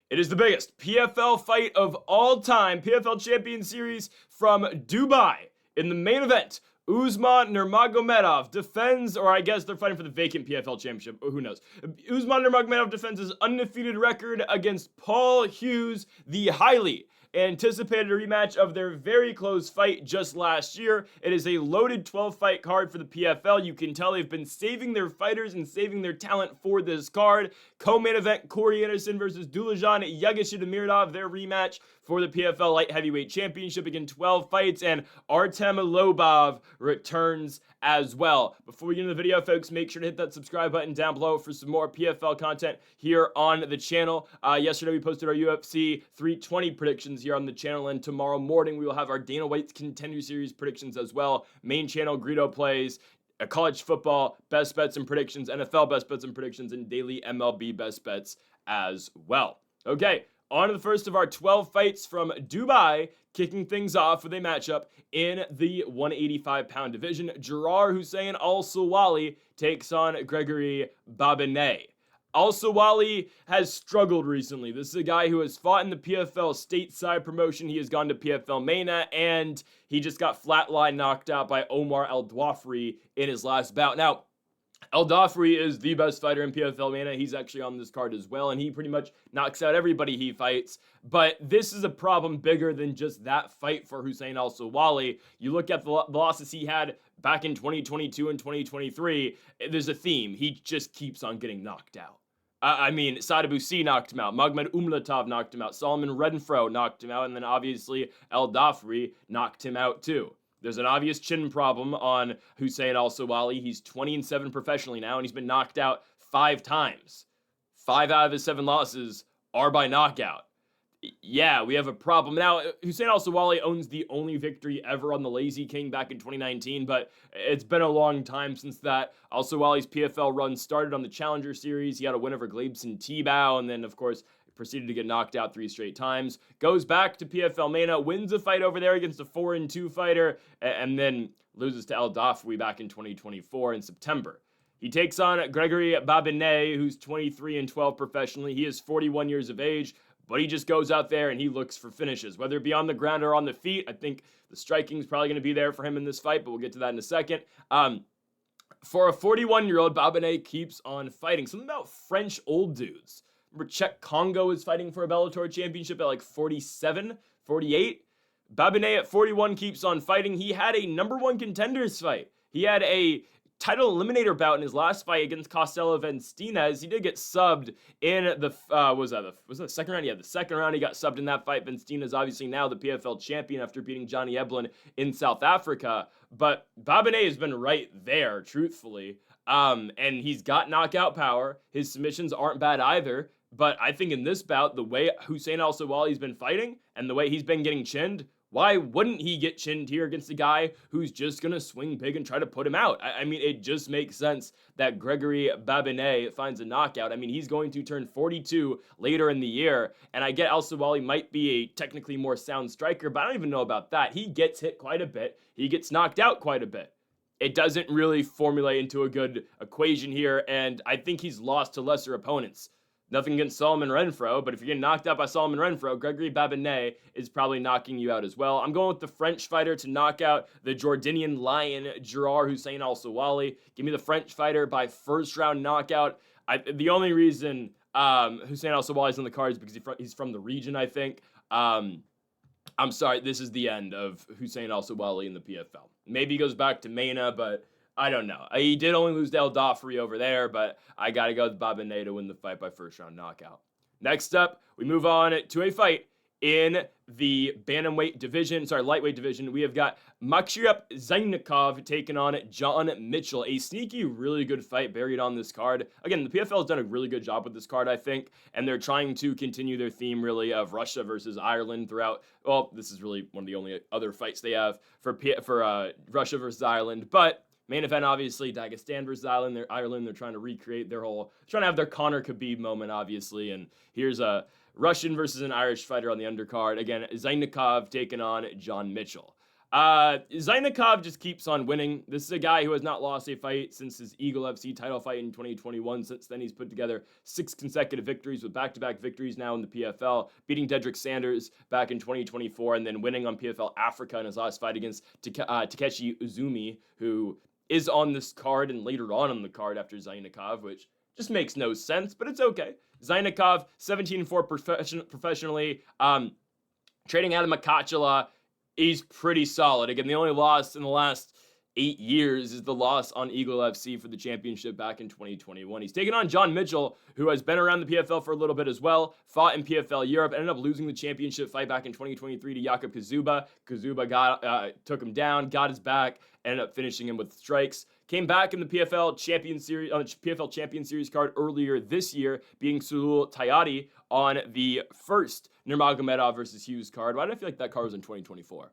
It is the biggest PFL fight of all time, PFL Champion Series from Dubai. In the main event, Usman Nurmagomedov defends, or I guess they're fighting for the vacant PFL Championship, who knows. Usman Nurmagomedov defends his undefeated record against Paul Hughes, the highly anticipated rematch of their very close fight just last year. It is a loaded 12-fight card for the PFL. You can tell they've been saving their fighters and saving their talent for this card. Co-main event, Corey Anderson versus Loughran, Yagshimuradov, their rematch for the PFL Light Heavyweight Championship. Again, 12 fights, and Artem Lobov returns as well. Before we get into the video, folks, make sure to hit that subscribe button down below for some more PFL content here on the channel. Yesterday, we posted our UFC 320 predictions here on the channel, and tomorrow morning, we will have our Dana White's Contender Series predictions as well. Main channel, Greedo plays college football best bets and predictions, NFL best bets and predictions, and daily MLB best bets as well. Okay, on to the first of our 12 fights from Dubai, kicking things off with a matchup in the 185-pound division. Gerard Hussein Al-Silawi takes on Gregory Babene. Al-Silawi has struggled recently. This is a guy who has fought in the PFL stateside promotion. He has gone to PFL MENA, and he just got flatline knocked out by Omar Al-Dafrawy in his last bout. Now, Al-Dafrawy is the best fighter in PFL MENA. He's actually on this card as well, and he pretty much knocks out everybody he fights. But this is a problem bigger than just that fight for Hussein Al-Silawi. You look at the losses he had back in 2022 and 2023, there's a theme. He just keeps on getting knocked out. I mean, Sadabusi knocked him out. Magomed Umlatov knocked him out. Solomon Renfro knocked him out. And then obviously Al-Dafrawy knocked him out too. There's an obvious chin problem on Hussein Al-Silawi. He's 20-7 professionally now, and he's been knocked out 5 times. 5 out of his 7 losses are by knockout. Yeah, we have a problem. Now, Hussein Al-Silawi owns the only victory ever on the Lazy King back in 2019, but it's been a long time since that. Al-Silawi's PFL run started on the Challenger Series. He had a win over Glebson Tebow, and then, of course, proceeded to get knocked out 3 straight times. Goes back to PFL MENA, wins a fight over there against a 4-2 fighter, and then loses to Al-Dafrawy back in 2024 in September. He takes on Gregory Babene, who's 23-12 professionally. He is 41 years of age, but he just goes out there and he looks for finishes, whether it be on the ground or on the feet. I think the striking is probably going to be there for him in this fight, but we'll get to that in a second. For a 41-year-old, Babene keeps on fighting. Something about French old dudes. Remember, Czech Congo is fighting for a Bellator championship at like 47, 48. Babene at 41 keeps on fighting. He had a #1 contenders fight. He had a title eliminator bout in his last fight against Costello Venstines. He did get subbed in the, was that the second round? Yeah, the second round he got subbed in that fight. Venstines obviously now the PFL champion after beating Johnny Eblin in South Africa. But Babene has been right there, truthfully. And he's got knockout power. His submissions aren't bad either. But I think in this bout, the way Hussein Al-Silawi's been fighting and the way he's been getting chinned, why wouldn't he get chinned here against a guy who's just going to swing big and try to put him out? I mean, it just makes sense that Gregory Babene finds a knockout. I mean, he's going to turn 42 later in the year, and I get Al-Silawi might be a technically more sound striker, but I don't even know about that. He gets hit quite a bit. He gets knocked out quite a bit. It doesn't really formulate into a good equation here, and I think he's lost to lesser opponents. Nothing against Solomon Renfro, but if you're getting knocked out by Solomon Renfro, Gregory Babene is probably knocking you out as well. I'm going with the French fighter to knock out the Jordanian Lion, Gerard Hussein Al-Silawi. Give me the French fighter by first-round knockout. The only reason Hussein Al-Silawi is on the card is because he's from the region, I think. I'm sorry, this is the end of Hussein Al-Silawi in the PFL. Maybe he goes back to MENA, but I don't know. He did only lose to Al-Dafrawy over there, but I got to go with Babene to win the fight by first-round knockout. Next up, we move on to a fight in the lightweight division. We have got Zaynukov taking on John Mitchell. A sneaky, really good fight buried on this card. Again, the PFL has done a really good job with this card, I think, and they're trying to continue their theme, really, of Russia versus Ireland throughout. Well, this is really one of the only other fights they have for Russia versus Ireland, but main event, obviously, Dagestan versus Ireland. They're trying to recreate trying to have their Conor Khabib moment, obviously. And here's a Russian versus an Irish fighter on the undercard. Again, Zaynukov taking on John Mitchell. Zaynukov just keeps on winning. This is a guy who has not lost a fight since his Eagle FC title fight in 2021. Since then, he's put together 6 consecutive victories with back-to-back victories now in the PFL, beating Dedrick Sanders back in 2024 and then winning on PFL Africa in his last fight against Takeshi Izumi, who is on this card and later on the card after Zaynukov, which just makes no sense, but it's okay. Zaynukov, 17-4 professionally, trading out of Makhatchila. He's pretty solid. Again, the only loss in the last 8 years is the loss on Eagle FC for the championship back in 2021. He's taken on John Mitchell, who has been around the PFL for a little bit as well, fought in PFL Europe, ended up losing the championship fight back in 2023 to Jakub Kazuba. Kazuba took him down, got his back, ended up finishing him with strikes. Came back in the PFL Champion Series card earlier this year, beating Sulul Tayadi on the first Nurmagomedov versus Hughes card. Why did I feel like that card was in 2024?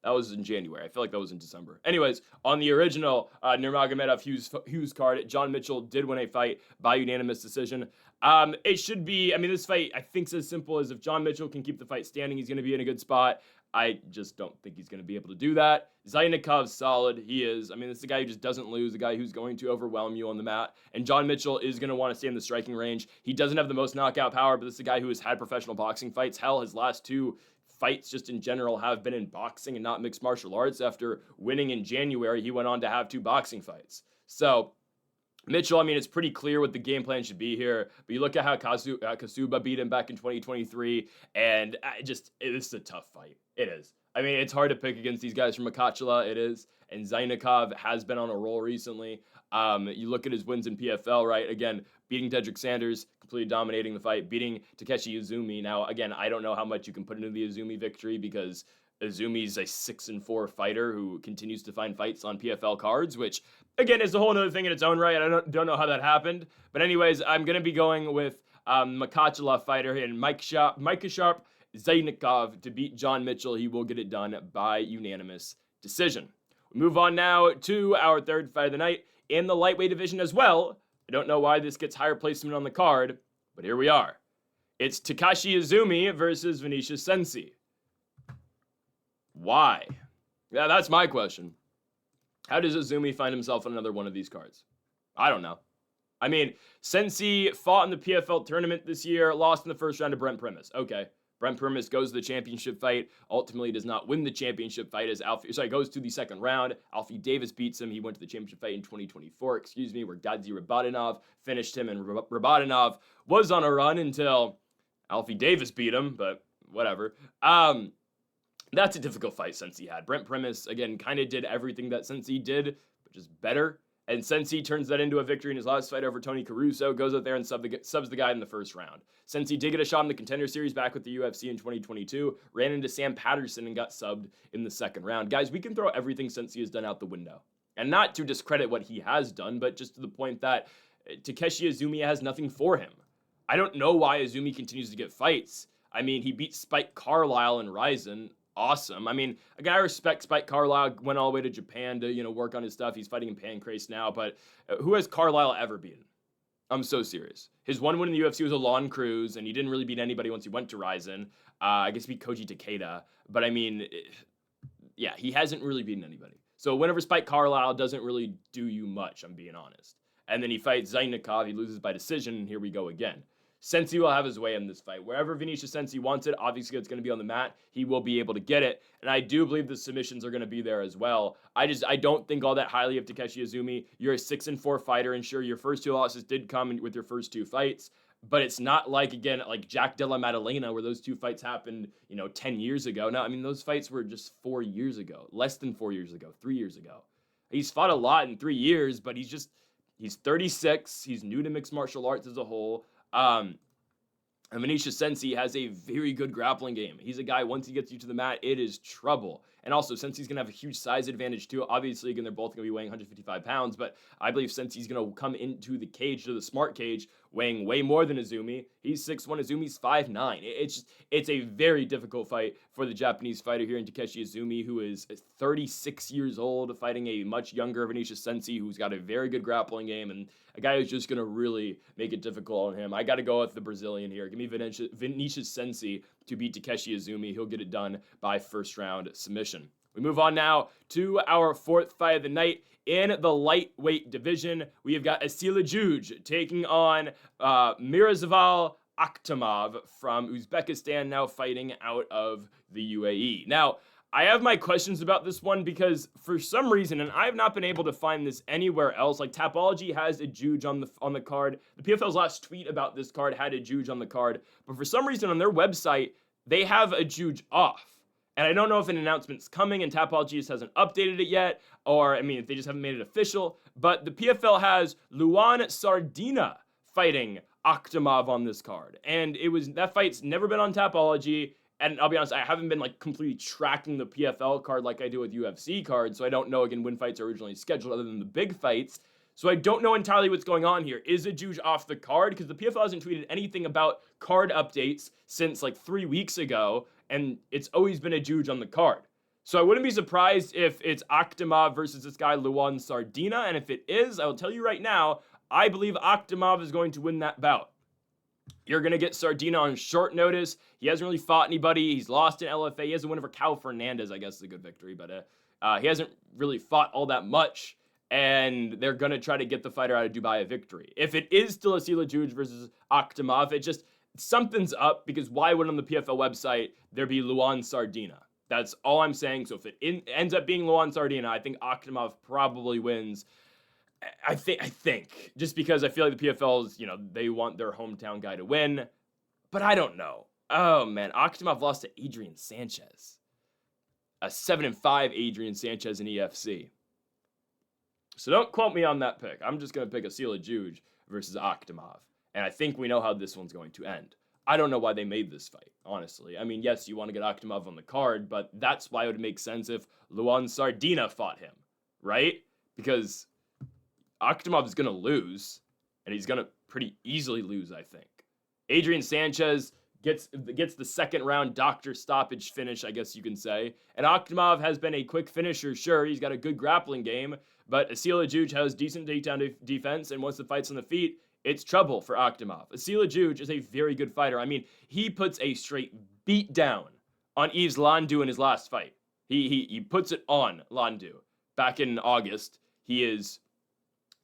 That was in January. I feel like that was in December. Anyways, on the original Nurmagomedov Hughes card, John Mitchell did win a fight by unanimous decision. It should be, this fight, I think, is as simple as if John Mitchell can keep the fight standing, he's going to be in a good spot. I just don't think he's going to be able to do that. Zaynukov's solid. He is. This is a guy who just doesn't lose, a guy who's going to overwhelm you on the mat. And John Mitchell is going to want to stay in the striking range. He doesn't have the most knockout power, but this is a guy who has had professional boxing fights. Hell, his last 2 fights just in general have been in boxing and not mixed martial arts. After winning in January, he went on to have 2 boxing fights. So Mitchell, it's pretty clear what the game plan should be here. But you look at how Kasuba beat him back in 2023, and it is a tough fight. It is. It's hard to pick against these guys from Makhatchila. It is. And Zaynukov has been on a roll recently. You look at his wins in PFL, right? Again, beating Dedrick Sanders, completely dominating the fight, beating Takeshi Izumi. Now, again, I don't know how much you can put into the Izumi victory because Izumi's a 6-4 fighter who continues to find fights on PFL cards, which, again, is a whole other thing in its own right. I don't know how that happened. But anyways, I'm going to be going with Makhatchila fighter and Micah Sharp, Zaynukov to beat John Mitchell. He will get it done by unanimous decision. We move on now to our third fight of the night in the lightweight division as well. I don't know why this gets higher placement on the card, but here we are. It's Takashi Izumi versus Vinicius Cenci. Why? Yeah, that's my question. How does Izumi find himself on another one of these cards? I don't know. Cenci fought in the PFL tournament this year, lost in the first round to Brent Primus. Okay. Brent Primus goes to the championship fight, ultimately does not win the championship fight as goes to the second round. Alfie Davis beats him. He went to the championship fight in 2024, where Gadzi Rabadanov finished him, and Rabadanov was on a run until Alfie Davis beat him, but whatever. That's a difficult fight Cenci had. Brent Primus, again, kind of did everything that Cenci did, but just better. And Cenci turns that into a victory in his last fight over Tony Caruso, goes out there and subs the guy in the first round. Cenci did get a shot in the Contender Series back with the UFC in 2022, ran into Sam Patterson and got subbed in the second round. Guys, we can throw everything Cenci has done out the window. And not to discredit what he has done, but just to the point that Takeshi Izumi has nothing for him. I don't know why Izumi continues to get fights. He beat Spike Carlisle in Ryzen. Awesome. A guy I respect, Spike Carlisle, went all the way to Japan to, work on his stuff. He's fighting in Pancrase now, but who has Carlisle ever beaten? I'm so serious. His one win in the UFC was a Lon Cruz, and he didn't really beat anybody once he went to Ryzen. I guess he beat Koji Takeda, but he hasn't really beaten anybody. So whenever Spike Carlisle doesn't really do you much, I'm being honest. And then he fights Zaynukov, he loses by decision, and here we go again. Cenci will have his way in this fight. Wherever Vinicius Cenci wants it, obviously it's going to be on the mat. He will be able to get it. And I do believe the submissions are going to be there as well. I don't think all that highly of Takeshi Izumi. You're a 6-4 fighter, and sure, your first 2 losses did come with your first 2 fights. But it's not like Jack Della Maddalena, where those 2 fights happened, 10 years ago. No, those fights were just 4 years ago. Less than 4 years ago. 3 years ago. He's fought a lot in 3 years, but he's 36. He's new to mixed martial arts as a whole. And Vinicius Cenci has a very good grappling game. He's a guy, once he gets you to the mat, it is trouble. And also, Cenci's going to have a huge size advantage, too. Obviously, again, they're both going to be weighing 155 pounds, but I believe Cenci's going to come into the cage, to the smart cage, weighing way more than Izumi. He's 6'1", Izumi's 5'9". It's a very difficult fight for the Japanese fighter here in Takeshi Izumi, who is 36 years old, fighting a much younger Vinicius Cenci, who's got a very good grappling game, and a guy who's just going to really make it difficult on him. I got to go with the Brazilian here. Give me Vinicius Cenci to beat Takeshi Izumi. He'll get it done by first round submission. We move on now to our fourth fight of the night. In the lightweight division, we have got Adjoudj taking on Miroslav Akhtamov from Uzbekistan, now fighting out of the UAE. Now, I have my questions about this one because for some reason, and I have not been able to find this anywhere else, like Tapology has Adjoudj on the card. The PFL's last tweet about this card had Adjoudj on the card, but for some reason on their website, they have Adjoudj off. And I don't know if an announcement's coming and Tapology just hasn't updated it yet, or, I mean, if they just haven't made it official. But the PFL has Loughran Sardina fighting Akhtamov on this card. And that fight's never been on Tapology. And I'll be honest, I haven't been like completely tracking the PFL card like I do with UFC cards, so I don't know, again, when fights are originally scheduled other than the big fights. So I don't know entirely what's going on here. Is Adjoudj off the card? Because the PFL hasn't tweeted anything about card updates since like 3 weeks ago, and it's always been Adjoudj on the card. So I wouldn't be surprised if it's Akhtamov versus this guy Loughran Sardina, and if it is, I will tell you right now, I believe Akhtamov is going to win that bout. You're going to get Sardina on short notice. He hasn't really fought anybody. He's lost in LFA. He has a win over Cal Fernandez, I guess is a good victory, but he hasn't really fought all that much. And they're going to try to get the fighter out of Dubai a victory. If it is still Adjoudj versus Akhtamov, something's up, because why would on the PFL website there be Loughran Sardina? That's all I'm saying. So if it ends up being Loughran Sardina, I think Akhtamov probably wins. I think, just because I feel like the PFL's, they want their hometown guy to win, but I don't know. Oh man, Akhtamov lost to Adrian Sanchez. A 7-5 Adrian Sanchez in EFC. So don't quote me on that pick. I'm just going to pick Adjoudj versus Akhtamov. And I think we know how this one's going to end. I don't know why they made this fight, honestly. I mean, yes, you want to get Akhtamov on the card, but that's why it would make sense if Loughran Sardina fought him, right? Because Akhtamov is going to lose, and he's going to pretty easily lose, I think. Adrian Sanchez gets the second round doctor stoppage finish, I guess you can say. And Akhtamov has been a quick finisher, sure. He's got a good grappling game, but Adjoudj has decent takedown defense, and once the fight's on the feet, it's trouble for Akhtamov. Adjoudj is a very good fighter. I mean, he puts a straight beat down on Yves Landu in his last fight. He puts it on Landu. Back in August, he is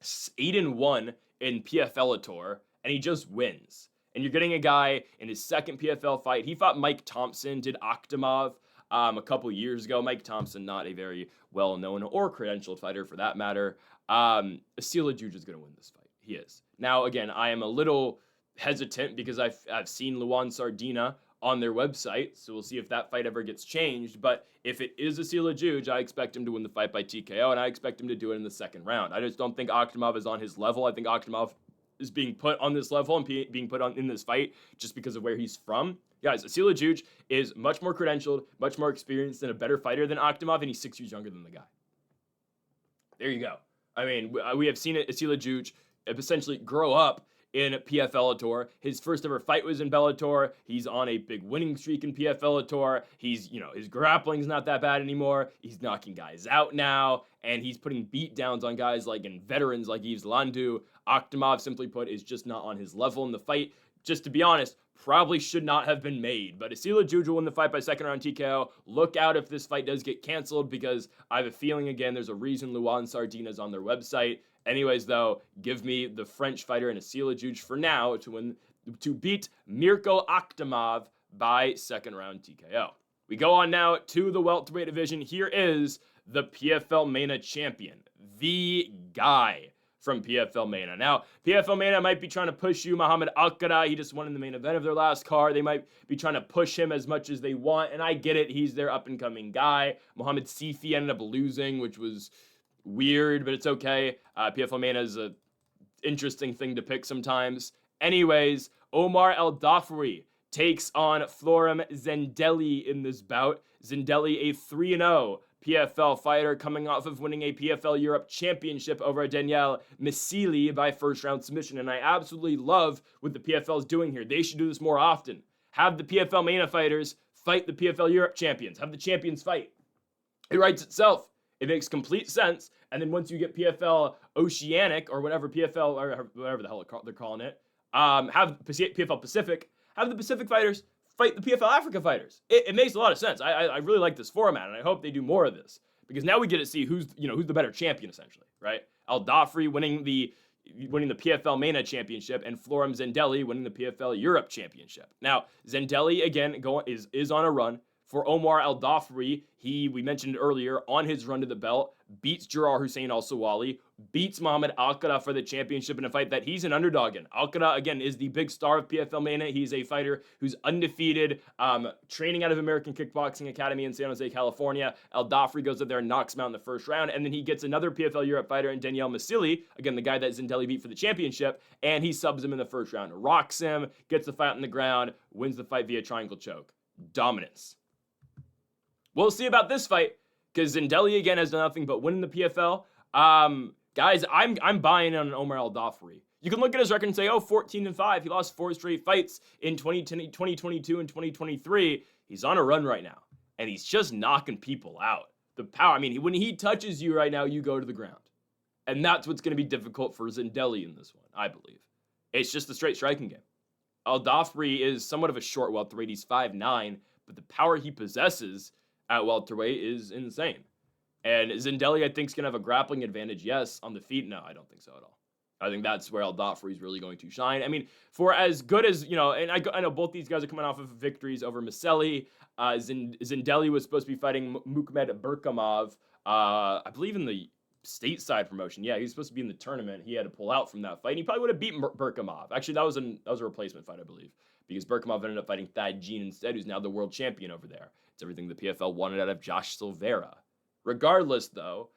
8-1 in PFL, and he just wins. And you're getting a guy in his second PFL fight. He fought Mike Thompson, did Akhtamov a couple years ago. Mike Thompson, not a very well-known or credentialed fighter for that matter. Adjoudj is going to win this fight. He is. Now, again, I am a little hesitant because I've seen Loughran Sardina on their website, so we'll see if that fight ever gets changed. But if it is Adjoudj, I expect him to win the fight by TKO, and I expect him to do it in the second round. I just don't think Akhtamov is on his level. I think Akhtamov is being put on this level and being put on in this fight just because of where he's from. Guys, Adjoudj is much more credentialed, much more experienced, and a better fighter than Akhtamov, and he's 6 years younger than the guy. There you go. I mean, we have seen Adjoudj essentially grow up in PFL. His first ever fight was in Bellator. He's on a big winning streak in PFL. He's, his grappling's not that bad anymore. He's knocking guys out now, and he's putting beat downs on guys and veterans like Yves Landu. Akhtamov, simply put, is just not on his level in the fight. Just to be honest, probably should not have been made. But Adjoudj will win the fight by second round TKO. Look out if this fight does get canceled, because I have a feeling, again, there's a reason Loughran Sardina is on their website. Anyways, though, give me the French fighter in Adjoudj for now to beat Mirko Akhtamov by second round TKO. We go on now to the welterweight division. Here is the PFL MENA champion, the guy from PFL MENA. Now, PFL MENA might be trying to push you, Muhammad Al-Qadha. He just won in the main event of their last card. They might be trying to push him as much as they want, and I get it. He's their up-and-coming guy. Mohamed Sifi ended up losing, which was weird, but it's okay. PFL MENA is an interesting thing to pick sometimes. Anyways, Omar El Dafrawy takes on Florim Zendeli in this bout. Zendeli, a 3-0 PFL fighter, coming off of winning a PFL Europe Championship over Daniel Misili by first round submission. And I absolutely love what the PFL is doing here. They should do this more often. Have the PFL MENA fighters fight the PFL Europe champions. Have the champions fight. It writes itself. It makes complete sense. And then once you get PFL Oceanic, or whatever PFL, or whatever the hell they're calling it, have PFL Pacific, have the Pacific fighters fight the PFL Africa fighters. It makes a lot of sense. I really like this format, and I hope they do more of this, because now we get to see who's the better champion, essentially, right? Al-Dafrawy winning the PFL MENA Championship, and Florem Zendeli winning the PFL Europe Championship. Now, Zendeli, again, is on a run. For Omar Al-Dafrawy, we mentioned earlier, on his run to the belt, beats Gerard Hussein Al-Silawi, beats Mohamed Al-Qada for the championship in a fight that he's an underdog in. Al-Qada, again, is the big star of PFL MENA. He's a fighter who's undefeated, training out of American Kickboxing Academy in San Jose, California. Al-Dafrawy goes up there and knocks him out in the first round, and then he gets another PFL Europe fighter in Daniel Masili, again, the guy that Zendeli beat for the championship, and he subs him in the first round, rocks him, gets the fight on the ground, wins the fight via triangle choke. Dominance. We'll see about this fight, because Zendeli, again, has done nothing but win in the PFL. Guys, I'm buying on Omar Al-Dafrawy. You can look at his record and say, 14-5. He lost 4 straight fights in 2022 and 2023. He's on a run right now, and he's just knocking people out. The power, when he touches you right now, you go to the ground. And that's what's going to be difficult for Zendeli in this one, I believe. It's just a straight striking game. Al-Dafrawy is somewhat of a short welterweight. He's 5'9", but the power he possesses at welterweight is insane. And Zendeli, I think, is going to have a grappling advantage. Yes. On the feet, no, I don't think so at all. I think that's where Al-Dafrawy is really going to shine. For as good as, and I know both these guys are coming off of victories over Maseli. Zendeli was supposed to be fighting Mukhmed Berkamov, I believe in the stateside promotion. Yeah, he was supposed to be in the tournament. He had to pull out from that fight. And he probably would have beaten Berkamov. Actually, that was a replacement fight, I believe, because Berkamov ended up fighting Thad Jean instead, who's now the world champion over there. It's everything the PFL wanted out of Josh Silveira. Regardless, though,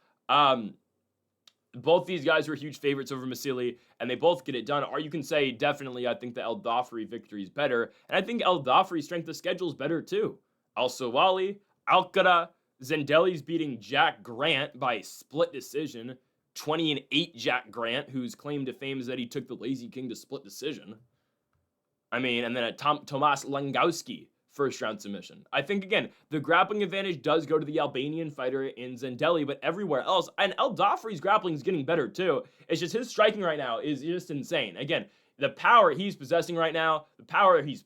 both these guys were huge favorites over Masili, and they both get it done. Or you can say, definitely, I think the Al-Dafrawy victory is better. And I think Al-Dafrawy's strength of schedule is better, too. Al-Silawi, Al-Qada, Zendeli's beating Jack Grant by split decision. 20-8 Jack Grant, whose claim to fame is that he took the Lazy King to split decision. And then a Tomasz Langowski first-round submission. I think, again, the grappling advantage does go to the Albanian fighter in Zendeli, but everywhere else, and Al-Dafrawy's grappling is getting better, too. It's just his striking right now is just insane. Again, the power he's possessing right now, the power he's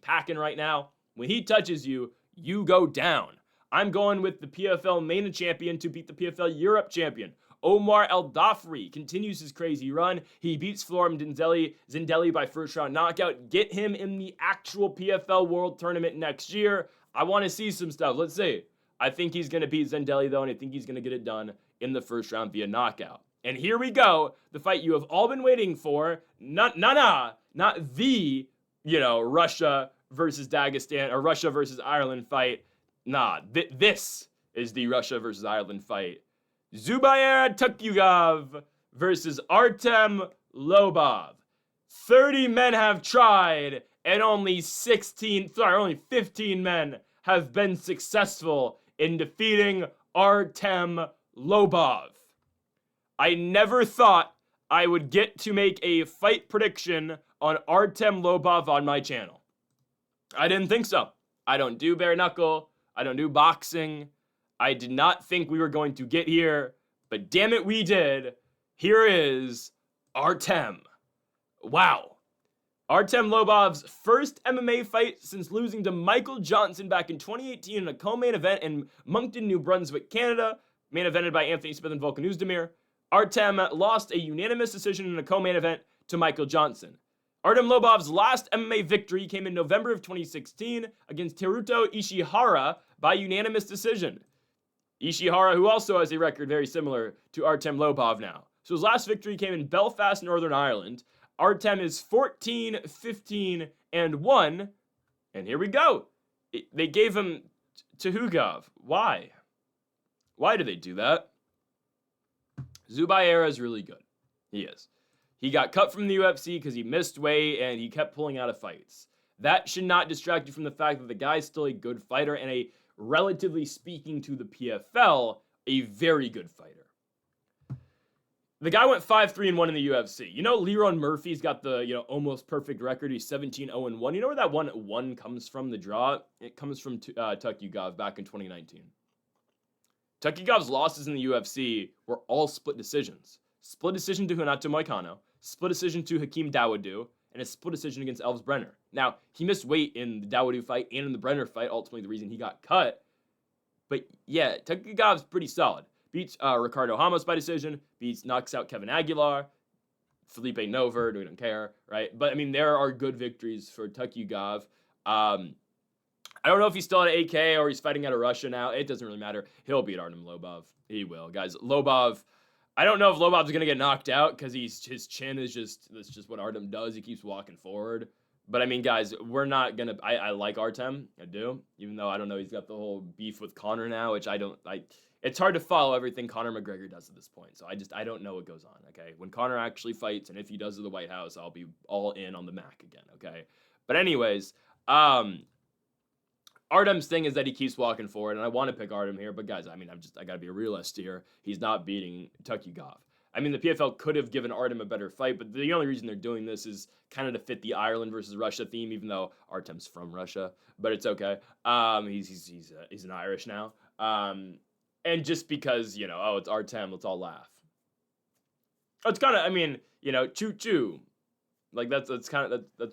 packing right now, when he touches you, you go down. I'm going with the PFL MENA champion to beat the PFL Europe champion. Omar Al-Dafrawy continues his crazy run. He beats Florem Zendeli by first-round knockout. Get him in the actual PFL World Tournament next year. I want to see some stuff. Let's see. I think he's going to beat Zendeli, though, and I think he's going to get it done in the first round via knockout. And here we go. The fight you have all been waiting for. Not the, Russia versus Dagestan, or Russia versus Ireland fight. This is the Russia versus Ireland fight. Zubair Tukhugov versus Artem Lobov. 30 men have tried, and only 15 men have been successful in defeating Artem Lobov. I never thought I would get to make a fight prediction on Artem Lobov on my channel. I didn't think so. I don't do bare knuckle. I don't do boxing. I did not think we were going to get here, but damn it, we did. Here is Artem. Wow. Artem Lobov's first MMA fight since losing to Michael Johnson back in 2018 in a co-main event in Moncton, New Brunswick, Canada, main evented by Anthony Smith and Volkan Oezdemir. Artem lost a unanimous decision in a co-main event to Michael Johnson. Artem Lobov's last MMA victory came in November of 2016 against Teruto Ishihara by unanimous decision. Ishihara, who also has a record very similar to Artem Lobov now. So his last victory came in Belfast, Northern Ireland. Artem is 14-15-1, and here we go. They gave him Tukhugov. Why? Why do they do that? Zubair is really good. He is. He got cut from the UFC because he missed weight and he kept pulling out of fights. That should not distract you from the fact that the guy's still a good fighter and a, relatively speaking to the PFL, a very good fighter. The guy went 5-3-1 in the UFC. You know, Leron Murphy's got the, almost perfect record. He's 17-0-1. You know where that 1-1 comes from, the draw? It comes from Tukhugov back in 2019. Tukhugov's losses in the UFC were all split decisions. Split decision to Renato Moicano, split decision to Hakeem Dawodu, and a split decision against Elves Brenner. Now, he missed weight in the Dawodu fight and in the Brenner fight, ultimately the reason he got cut. But yeah, Tukhugov's pretty solid. Beats Ricardo Ramos by decision, knocks out Kevin Aguilar, Felipe Nover, we don't care, right? But I mean, there are good victories for Tukhugov. I don't know if he's still at AK or he's fighting out of Russia now. It doesn't really matter. He'll beat Artem Lobov. He will, guys. Lobov, I don't know if Lobov's gonna get knocked out because his chin is that's just what Artem does. He keeps walking forward. But I mean, guys, we're not gonna. I like Artem, I do, even though I don't know he's got the whole beef with Conor now, which I don't. It's hard to follow everything Conor McGregor does at this point. So I don't know what goes on. Okay, when Conor actually fights, and if he does at the White House, I'll be all in on the Mac again. Okay, but anyways, Artem's thing is that he keeps walking forward, and I want to pick Artem here, but guys, I mean, I gotta be a realist here. He's not beating Tukhugov. I mean, the PFL could have given Artem a better fight, but the only reason they're doing this is kind of to fit the Ireland versus Russia theme, even though Artem's from Russia, but it's okay. He's an Irish now, and just because oh, it's Artem, let's all laugh. It's kind of, I mean, choo choo, like that's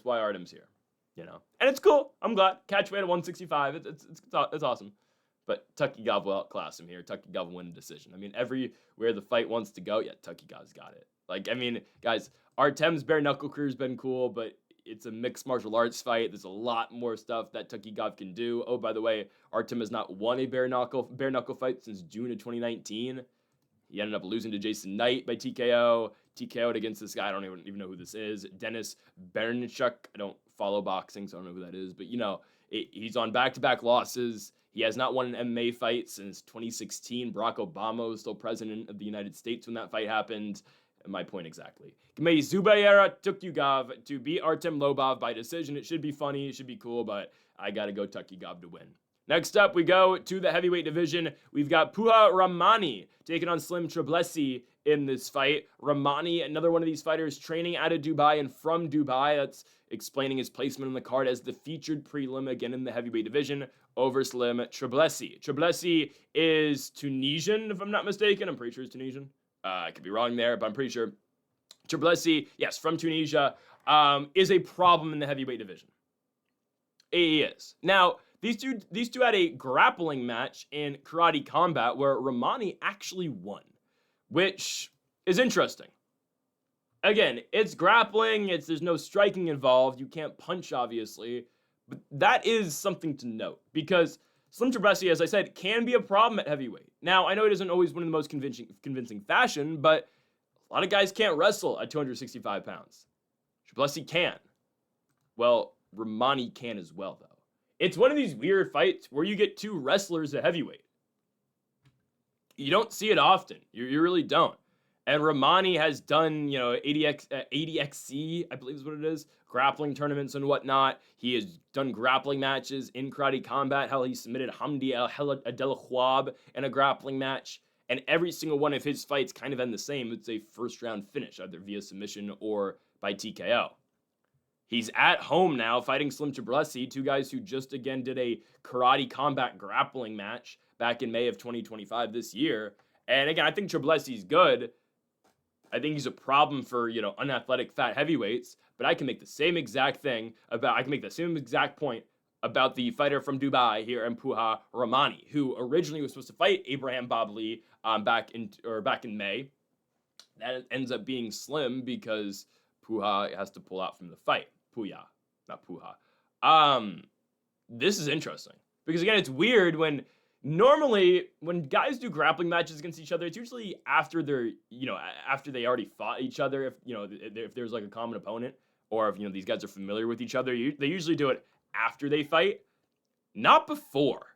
why Artem's here, and it's cool. I'm glad. Catch weight at 165. It's awesome. But Tukhugov will outclass him here. Tukhugov will win a decision. I mean, everywhere the fight wants to go, yeah, Tukhugov's got it. Like, I mean, guys, Artem's bare knuckle career's been cool, but it's a mixed martial arts fight. There's a lot more stuff that Tukhugov can do. Oh, by the way, Artem has not won a bare knuckle fight since June of 2019. He ended up losing to Jason Knight by TKO. TKO'd against this guy. I don't even know who this is. Dennis Bernchuk. I don't follow boxing, so I don't know who that is. But, he's on back-to-back losses. He has not won an MMA fight since 2016. Barack Obama was still president of the United States when that fight happened. My point exactly. Kmei Zubayera Tukhugov to beat Artem Lobov by decision. It should be funny. It should be cool, but I got to go Tukhugov to win. Next up, we go to the heavyweight division. We've got Rahmani taking on Slim Trabelsi in this fight. Rahmani, another one of these fighters training out of Dubai and from Dubai. That's explaining his placement on the card as the featured prelim again in the heavyweight division over Slim Trabelsi. Trabelsi is Tunisian, if I'm not mistaken. I'm pretty sure he's Tunisian. I could be wrong there, but I'm pretty sure. Trabelsi, yes, from Tunisia, is a problem in the heavyweight division. He is. Now, these two had a grappling match in karate combat where Rahmani actually won, which is interesting. Again, it's grappling, there's no striking involved, you can't punch, obviously, but that is something to note, because Slim Trabelsi, as I said, can be a problem at heavyweight. Now, I know he doesn't always win in the most convincing fashion, but a lot of guys can't wrestle at 265 pounds. Trabelsi can. Well, Rahmani can as well, though. It's one of these weird fights where you get two wrestlers at heavyweight. You don't see it often. You really don't. And Rahmani has done, 80XC, I believe is what it is, grappling tournaments and whatnot. He has done grappling matches in karate combat. Hell, he submitted Hamdi Adelkhwab in a grappling match. And every single one of his fights kind of end the same. It's a first-round finish, either via submission or by TKO. He's at home now fighting Slim Trabelsi, two guys who just again did a karate combat grappling match back in May of 2025 this year. And again, I think Trabelsi's good. I think he's a problem for, unathletic fat heavyweights, but I can make the same exact point about the fighter from Dubai here, Impuha Rahmani, who originally was supposed to fight Abraham Babli back in May. That ends up being Slim because Puha has to pull out from the fight. Puya, not Puha. This is interesting because again, it's weird when normally when guys do grappling matches against each other, it's usually after after they already fought each other. If there's like a common opponent, or if these guys are familiar with each other, they usually do it after they fight, not before.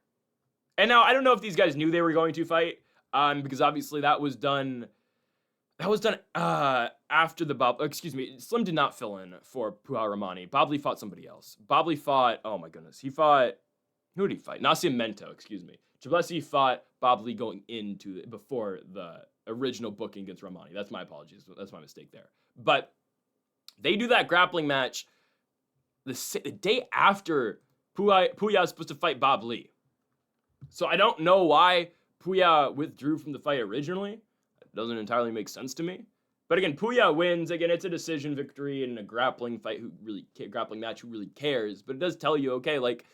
And now I don't know if these guys knew they were going to fight, because obviously that was done after the Slim did not fill in for Puha Rahmani. Babli fought somebody else. Babli fought, oh my goodness, who did he fight? Nassim Mento, Trabelsi fought Babli going before the original booking against Rahmani. That's my apologies. That's my mistake there. But they do that grappling match the day after Puya is supposed to fight Babli. So I don't know why Puya withdrew from the fight originally. It doesn't entirely make sense to me. But again, Puya wins. Again, it's a decision victory in a grappling fight. Grappling match? Who really cares? But it does tell you, okay, like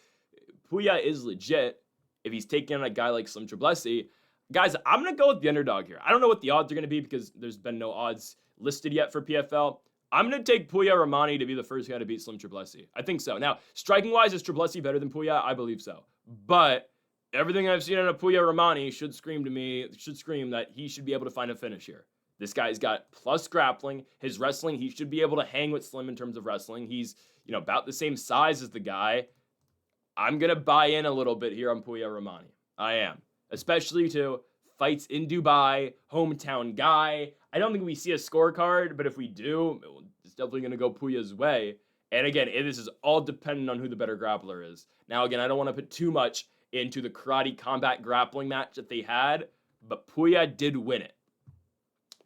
Puya is legit if he's taking on a guy like Slim Trabelsi. Guys, I'm gonna go with the underdog here. I don't know what the odds are gonna be because there's been no odds listed yet for PFL. I'm going to take Puya Rahmani to be the first guy to beat Slim Trabelsi. I think so. Now, striking-wise, is Trabelsi better than Puya? I believe so. But everything I've seen on a Puya Rahmani should scream that he should be able to find a finish here. This guy's got plus grappling. His wrestling, he should be able to hang with Slim in terms of wrestling. He's, about the same size as the guy. I'm going to buy in a little bit here on Puya Rahmani. I am. Especially to fights in Dubai, hometown guy. I don't think we see a scorecard, but if we do, it's definitely going to go Puya's way. And again, this is all dependent on who the better grappler is. Now, again, I don't want to put too much into the karate combat grappling match that they had, but Puya did win it.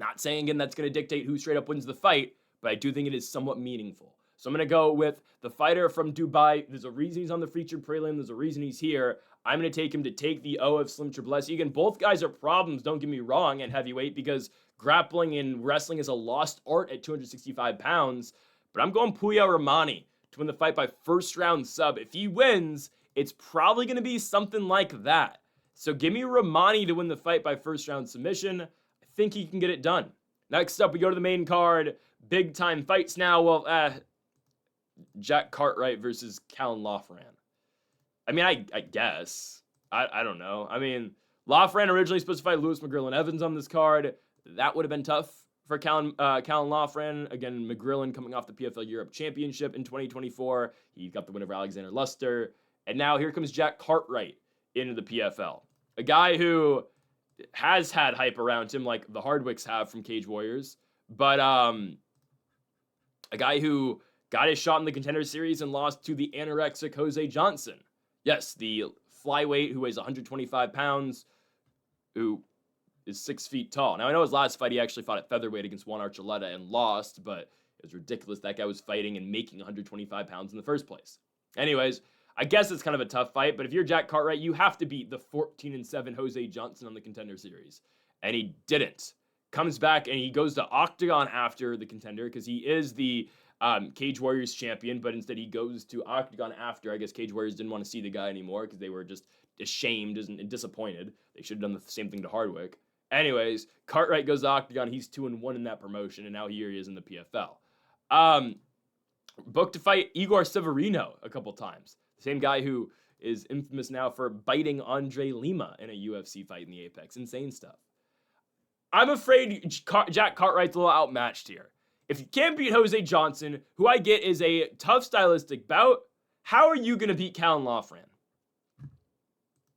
Not saying, again, that's going to dictate who straight up wins the fight, but I do think it is somewhat meaningful. So I'm going to go with the fighter from Dubai. There's a reason he's on the featured prelim. There's a reason he's here. I'm going to take him to take the O of Slim Trabelsi. Again, both guys are problems, don't get me wrong, at heavyweight because grappling and wrestling is a lost art at 265 pounds. But I'm going Puya Rahmani to win the fight by first round sub. If he wins, it's probably going to be something like that. So give me Rahmani to win the fight by first round submission. I think he can get it done. Next up, we go to the main card. Big time fights now. Well, Jack Cartwright versus Callan Loughran. I mean, I guess. I don't know. I mean, Loughran originally supposed to fight Lewis McGrillen Evans on this card. That would have been tough for Callan Loughran. Again, McGrillen coming off the PFL Europe Championship in 2024. He got the win over Alexander Luster. And now here comes Jack Cartwright into the PFL. A guy who has had hype around him like the Hardwicks have from Cage Warriors. But a guy who got his shot in the Contender Series and lost to the anorexic Jose Johnson. Yes, the flyweight who weighs 125 pounds, who is 6 feet tall. Now, I know his last fight, he actually fought at featherweight against Juan Archuleta and lost, but it was ridiculous that guy was fighting and making 125 pounds in the first place. Anyways, I guess it's kind of a tough fight, but if you're Jack Cartwright, you have to beat the 14-7 Jose Johnson on the Contender Series. And he didn't. Comes back and he goes to Octagon after the Contender because he is the Cage Warriors champion, but instead he goes to Octagon after. I guess Cage Warriors didn't want to see the guy anymore because they were just ashamed and disappointed. They should have done the same thing to Hardwick. Anyways, Cartwright goes to Octagon. He's 2-1 in that promotion, and now here he is in the PFL. Booked to fight Igor Severino a couple times. The same guy who is infamous now for biting Andre Lima in a UFC fight in the Apex. Insane stuff. I'm afraid Jack Cartwright's a little outmatched here. If you can't beat Jose Johnson, who I get is a tough stylistic bout, how are you going to beat Callan Loughran?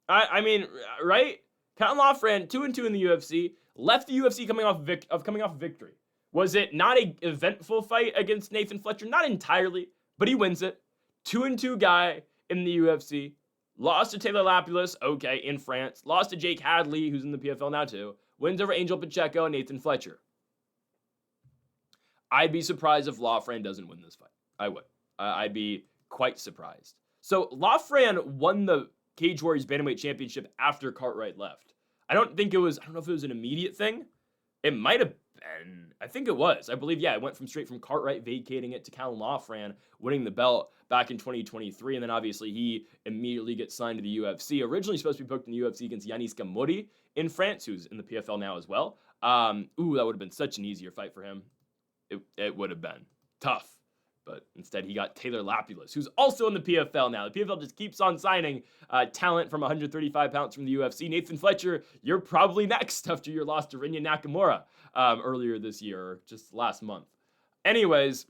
I mean, right? Callan Loughran, 2-2 in the UFC, left the UFC coming off victory. Was it not an eventful fight against Nathan Fletcher? Not entirely, but he wins it. 2-2 guy in the UFC. Lost to Taylor Lapillus, okay, in France. Lost to Jake Hadley, who's in the PFL now too. Wins over Angel Pacheco and Nathan Fletcher. I'd be surprised if Loughran doesn't win this fight. I would. I'd be quite surprised. So Loughran won the Cage Warriors Bantamweight Championship after Cartwright left. I don't know if it was an immediate thing. It might have been. I think it was. I believe, it went straight from Cartwright vacating it to Callan Loughran winning the belt back in 2023. And then obviously he immediately gets signed to the UFC. Originally supposed to be booked in the UFC against Yanis Gamuri in France, who's in the PFL now as well. That would have been such an easier fight for him. It would have been tough. But instead, he got Taylor Lapillus, who's also in the PFL now. The PFL just keeps on signing talent from 135 pounds from the UFC. Nathan Fletcher, you're probably next after your loss to Rinya Nakamura earlier this year, or just last month. Anyways,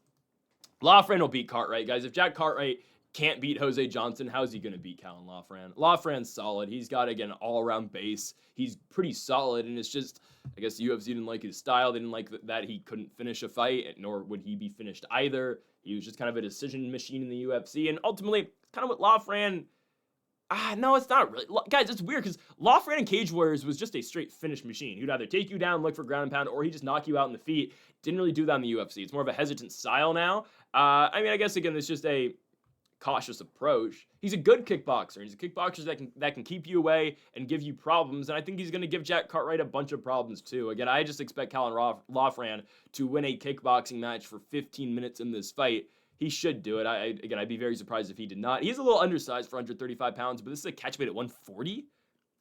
Loughran will beat Cartwright, guys. If Jack Cartwright can't beat Jose Johnson, how's he going to beat Callan Loughran? Loughran's solid. He's got, again, all-around base. He's pretty solid, and it's just, I guess the UFC didn't like his style. They didn't like that he couldn't finish a fight, nor would he be finished either. He was just kind of a decision machine in the UFC, and ultimately, kind of what Loughran... no, it's not really. Guys, it's weird, because Loughran in Cage Warriors was just a straight finish machine. He'd either take you down, look for ground and pound, or he'd just knock you out in the feet. Didn't really do that in the UFC. It's more of a hesitant style now. I mean, I guess, again, it's just a cautious approach. He's a good kickboxer. He's a kickboxer that can keep you away and give you problems, and I think he's going to give Jack Cartwright a bunch of problems too. Again, I just expect Loughran to win a kickboxing match for 15 minutes in this fight. He should do it. I'd be very surprised if he did not. He's a little undersized for 135 pounds, but this is a catch weight at 140?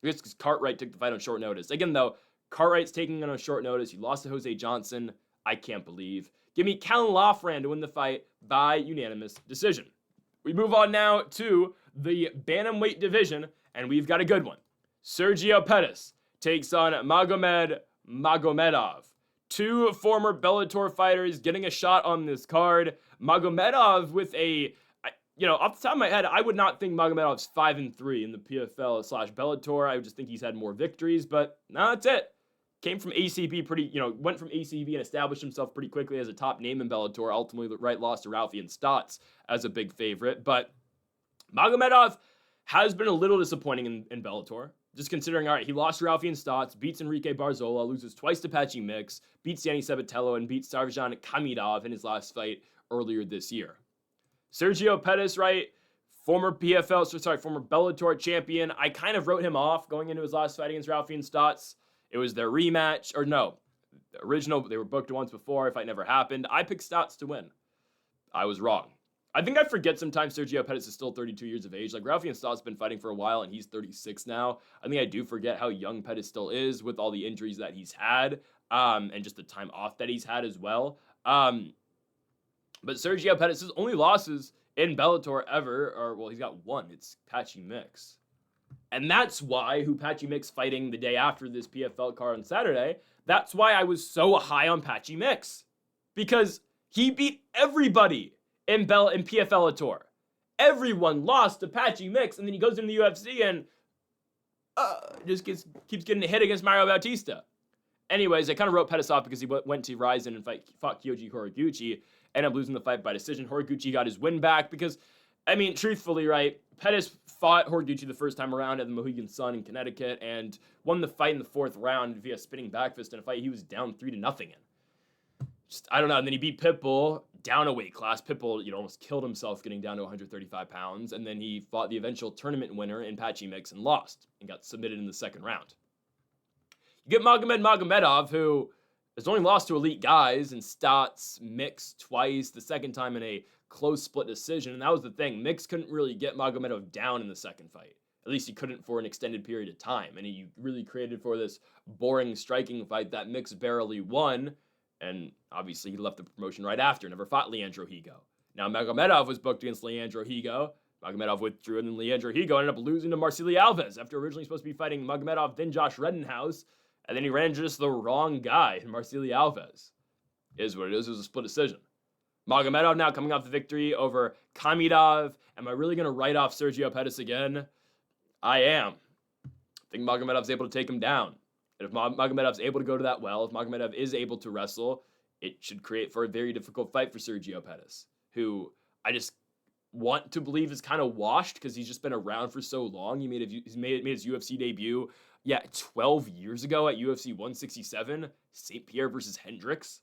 I guess because Cartwright took the fight on short notice. Again, though, Cartwright's taking it on short notice. He lost to Jose Johnson. I can't believe. Give me Loughran to win the fight by unanimous decision. We move on now to the bantamweight division, and we've got a good one. Sergio Pettis takes on Magomedov. Two former Bellator fighters getting a shot on this card. Magomedov with off the top of my head, I would not think Magomedov's 5-3 in the PFL/Bellator. I would just think he's had more victories, but no, that's it. Came from ACB went from ACB and established himself pretty quickly as a top name in Bellator. Ultimately, lost to Ralphie Stotts as a big favorite. But Magomedov has been a little disappointing in Bellator. Just considering, all right, he lost to Ralphie Stotts, beats Enrique Barzola, loses twice to Patchy Mix, beats Yanni Sabatello, and beats Sarvjan Kamidov in his last fight earlier this year. Sergio Pettis, right? Former Bellator champion. I kind of wrote him off going into his last fight against Ralphie Stotts. It was their rematch, the original, they were booked once before, fight never happened. I picked Stotts to win. I was wrong. I think I forget sometimes Sergio Pettis is still 32 years of age. Like, Ralphie Stotts has been fighting for a while, and he's 36 now. I think I do forget how young Pettis still is with all the injuries that he's had, and just the time off that he's had as well. But Sergio Pettis' only losses in Bellator ever he's got one. It's Patchy Mix. And that's why Patchy Mix fighting the day after this PFL card on Saturday, that's why I was so high on Patchy Mix. Because he beat everybody in PFL-ator. Everyone lost to Patchy Mix, and then he goes into the UFC and just keeps getting a hit against Mario Bautista. Anyways, I kind of wrote Pettis off because he went to Rizin and fought Kyoji Horiguchi, ended up losing the fight by decision. Horiguchi got his win back because, truthfully, right, Pettis fought Horiguchi the first time around at the Mohegan Sun in Connecticut and won the fight in the fourth round via spinning backfist in a fight he was down 3-0 in. I don't know. And then he beat Pitbull down a weight class. Pitbull, almost killed himself getting down to 135 pounds. And then he fought the eventual tournament winner in Patchy Mix and lost and got submitted in the second round. You get Magomedov, who has only lost to elite guys and Stotts, Mix twice, the second time in a close split decision. And that was the thing. Mix couldn't really get Magomedov down in the second fight. At least he couldn't for an extended period of time. And he really created for this boring striking fight that Mix barely won. And obviously he left the promotion right after, never fought Leandro Higo. Now Magomedov was booked against Leandro Higo. Magomedov withdrew, and then Leandro Higo ended up losing to Marcelo Alves after originally supposed to be fighting Magomedov, then Josh Redenhouse. And then he ran just the wrong guy in Marcelo Alves. Is what it is. It was a split decision. Magomedov now coming off the victory over Kamidov. Am I really going to write off Sergio Pettis again? I am. I think Magomedov's able to take him down. And if Magomedov's able to go to that well, if Magomedov is able to wrestle, it should create for a very difficult fight for Sergio Pettis, who I just want to believe is kind of washed because he's just been around for so long. He made his UFC debut, 12 years ago at UFC 167, St. Pierre versus Hendricks.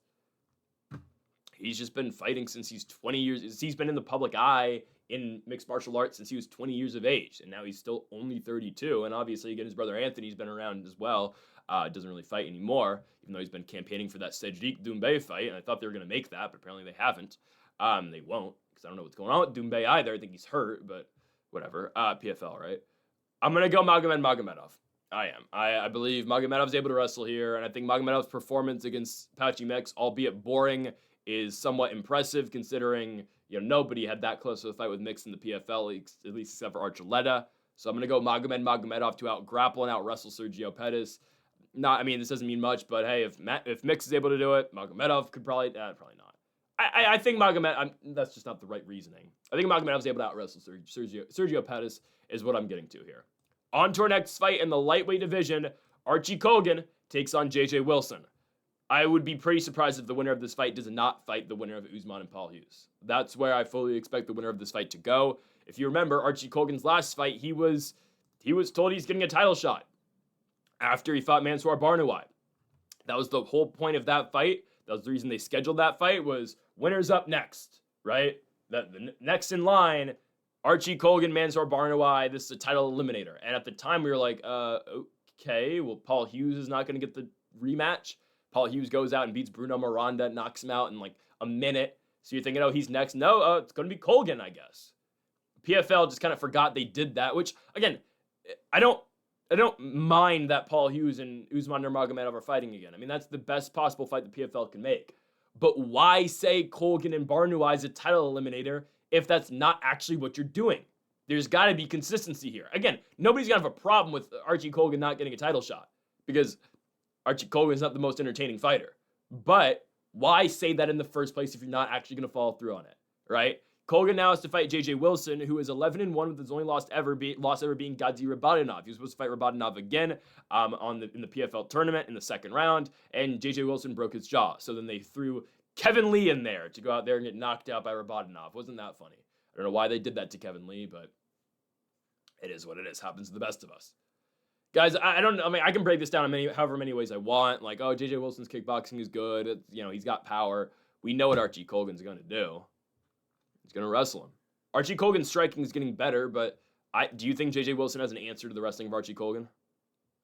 He's just been fighting since he's 20 years. He's been in the public eye in mixed martial arts since he was 20 years of age, and now he's still only 32. And obviously, again, his brother Anthony's been around as well. Doesn't really fight anymore, even though he's been campaigning for that Cedric Doumbé fight, and I thought they were going to make that, but apparently they haven't. They won't, because I don't know what's going on with Doumbé either. I think he's hurt, but whatever. PFL, right? I'm going to go Magomedov. I am. I believe Magomedov's able to wrestle here, and I think Magomedov's performance against Patchy Mix, albeit boring, is somewhat impressive considering nobody had that close of a fight with Mix in the PFL, at least except for Archuleta. So I'm going to go Magomedov to out-grapple and out-wrestle Sergio Pettis. This doesn't mean much, but hey, if Mix is able to do it, Magomedov could probably not. I think that's just not the right reasoning. I think Magomedov's able to out-wrestle Sergio Pettis is what I'm getting to here. On to our next fight in the lightweight division, Archie Colgan takes on JJ Wilson. I would be pretty surprised if the winner of this fight does not fight the winner of Usman and Paul Hughes. That's where I fully expect the winner of this fight to go. If you remember, Archie Colgan's last fight, he was told he's getting a title shot after he fought Mansour Barnawi. That was the whole point of that fight. That was the reason they scheduled that fight, was winner's up next, right? The next in line Archie Colgan, Mansoor Barnawy, this is a title eliminator. And at the time, we were like, okay, well, Paul Hughes is not going to get the rematch. Paul Hughes goes out and beats Bruno Miranda, knocks him out in like a minute. So you're thinking, oh, he's next. No, it's going to be Colgan, I guess. PFL just kind of forgot they did that, which, again, I don't mind that Paul Hughes and Usman Nurmagomedov are fighting again. I mean, that's the best possible fight the PFL can make. But why say Colgan and Barnawy is a title eliminator if that's not actually what you're doing? There's got to be consistency here. Again, nobody's going to have a problem with Archie Colgan not getting a title shot because Archie Colgan is not the most entertaining fighter. But why say that in the first place if you're not actually going to follow through on it, right? Colgan now has to fight J.J. Wilson, who is 11-1 with his only loss ever being Gadzi Rabadanov. He was supposed to fight Rabadanov again in the PFL tournament in the second round, and J.J. Wilson broke his jaw. So then they threw Kevin Lee in there to go out there and get knocked out by Rabadanov. Wasn't that funny? I don't know why they did that to Kevin Lee, but it is what it is. Happens to the best of us. Guys, I mean, I can break this down in however many ways I want. Like, oh, J.J. Wilson's kickboxing is good. He's got power. We know what Archie Colgan's going to do. He's going to wrestle him. Archie Colgan's striking is getting better, but do you think J.J. Wilson has an answer to the wrestling of Archie Colgan?